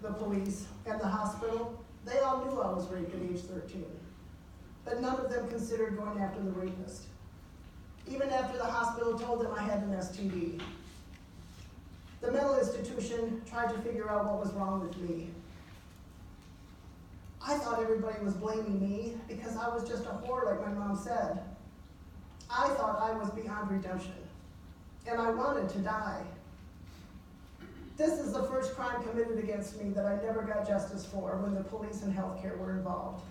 the police, and the hospital, they all knew I was raped at age 13. But none of them considered going after the rapist. Even after the hospital told them I had an STD. The mental institution tried to figure out what was wrong with me. I thought everybody was blaming me because I was just a whore like my mom said. I thought I was beyond redemption, and I wanted to die. This is the first crime committed against me that I never got justice for when the police and healthcare were involved.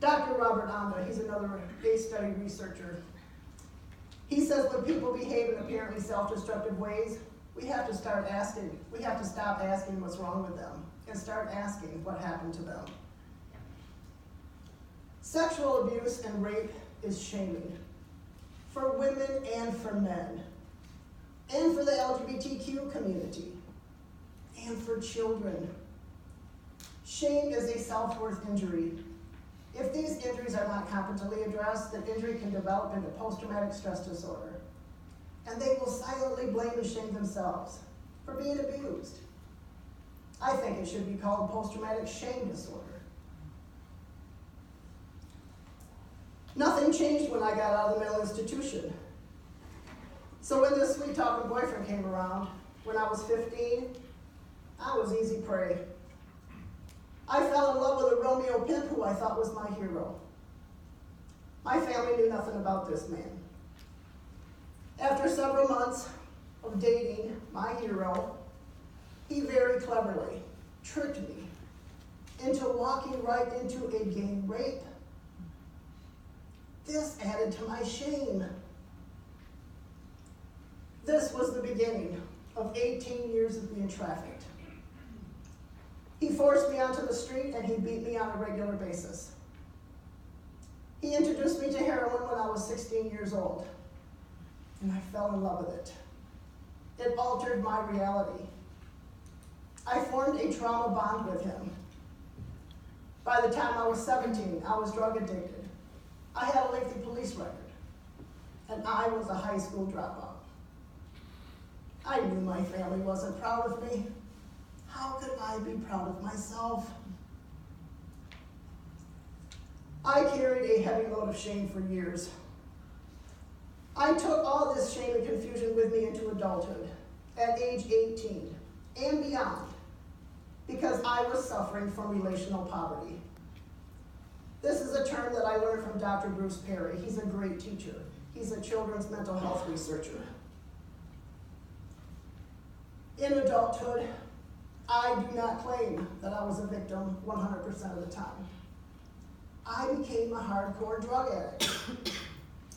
Dr. Robert Rondon, he's another case study researcher. He says when people behave in apparently self-destructive ways, we have to stop asking what's wrong with them and start asking what happened to them. Sexual abuse and rape is shaming for women and for men, and for the LGBTQ community, and for children. Shame is a self-worth injury. If these injuries are not competently addressed, the injury can develop into post-traumatic stress disorder, and they will silently blame and shame themselves for being abused. I think it should be called post-traumatic shame disorder. Nothing changed when I got out of the mental institution. So when this sweet-talking boyfriend came around, when I was 15, I was easy prey. I fell in love with a Romeo pimp who I thought was my hero. My family knew nothing about this man. After several months of dating my hero, he very cleverly tricked me into walking right into a gang rape. This added to my shame. This was the beginning of 18 years of being trafficked. He forced me onto the street and he beat me on a regular basis. He introduced me to heroin when I was 16 years old, and I fell in love with it. It altered my reality. I formed a trauma bond with him. By the time I was 17, I was drug addicted. I had a lengthy police record, and I was a high school dropout. I knew my family wasn't proud of me. How could I be proud of myself? I carried a heavy load of shame for years. I took all this shame and confusion with me into adulthood at age 18 and beyond because I was suffering from relational poverty. This is a term that I learned from Dr. Bruce Perry. He's a great teacher. He's a children's mental health researcher. In adulthood, I do not claim that I was a victim 100% of the time. I became a hardcore drug addict.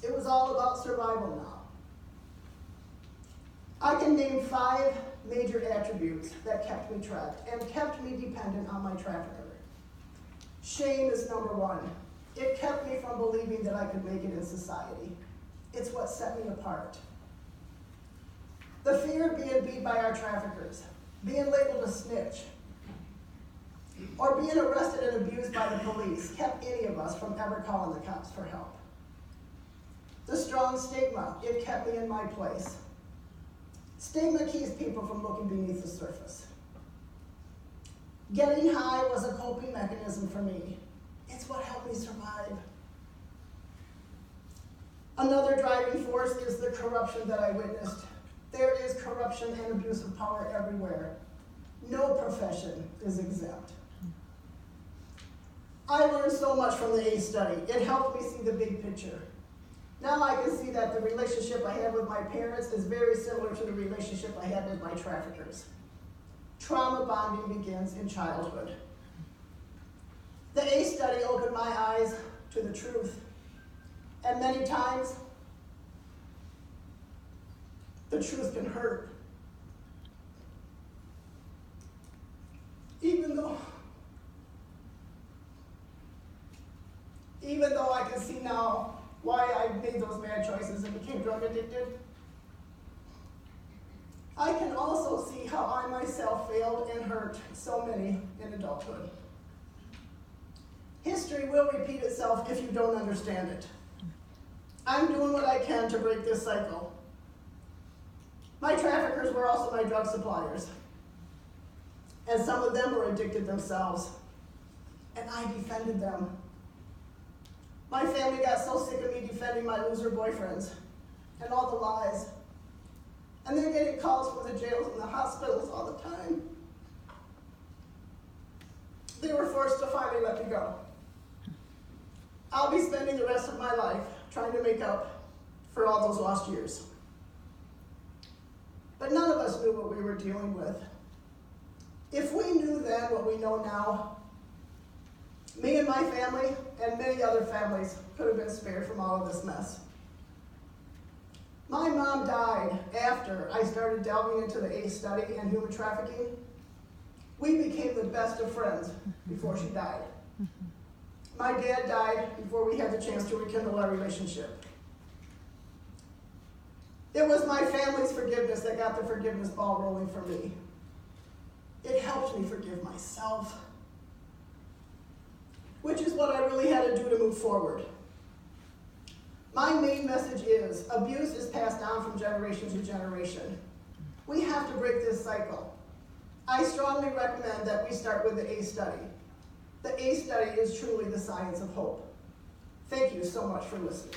It was all about survival now. I can name 5 major attributes that kept me trapped and kept me dependent on my trafficker. Shame is number 1. It kept me from believing that I could make it in society. It's what set me apart. The fear of being beat by our traffickers, being labeled a snitch, or being arrested and abused by the police kept any of us from ever calling the cops for help. The strong stigma, it kept me in my place. Stigma keeps people from looking beneath the surface. Getting high was a coping mechanism for me. It's what helped me survive. Another driving force is the corruption that I witnessed. There is corruption and abuse of power everywhere. No profession is exempt. I learned so much from the ACE study. It helped me see the big picture. Now I can see that the relationship I had with my parents is very similar to the relationship I had with my traffickers. Trauma bonding begins in childhood. The ACE study opened my eyes to the truth. And many times, the truth can hurt. Even though I can see now why I made those bad choices and became drug addicted, I can also see how I myself failed and hurt so many in adulthood. History will repeat itself if you don't understand it. I'm doing what I can to break this cycle. My traffickers were also my drug suppliers. and some of them were addicted themselves, and I defended them. My family got so sick of me defending my loser boyfriends and all the lies, and they're getting calls from the jails and the hospitals all the time. They were forced to finally let me go. I'll be spending the rest of my life trying to make up for all those lost years. But none of us knew what we were dealing with. If we knew then what we know now, me and my family and many other families could have been spared from all of this mess. My mom died after I started delving into the ACE study and human trafficking. We became the best of friends before she died. My dad died before we had the chance to rekindle our relationship. It was my family's forgiveness that got the forgiveness ball rolling for me. It helped me forgive myself, which is what I really had to do to move forward. My main message is, abuse is passed down from generation to generation. We have to break this cycle. I strongly recommend that we start with the ACE study. The ACE study is truly the science of hope. Thank you so much for listening.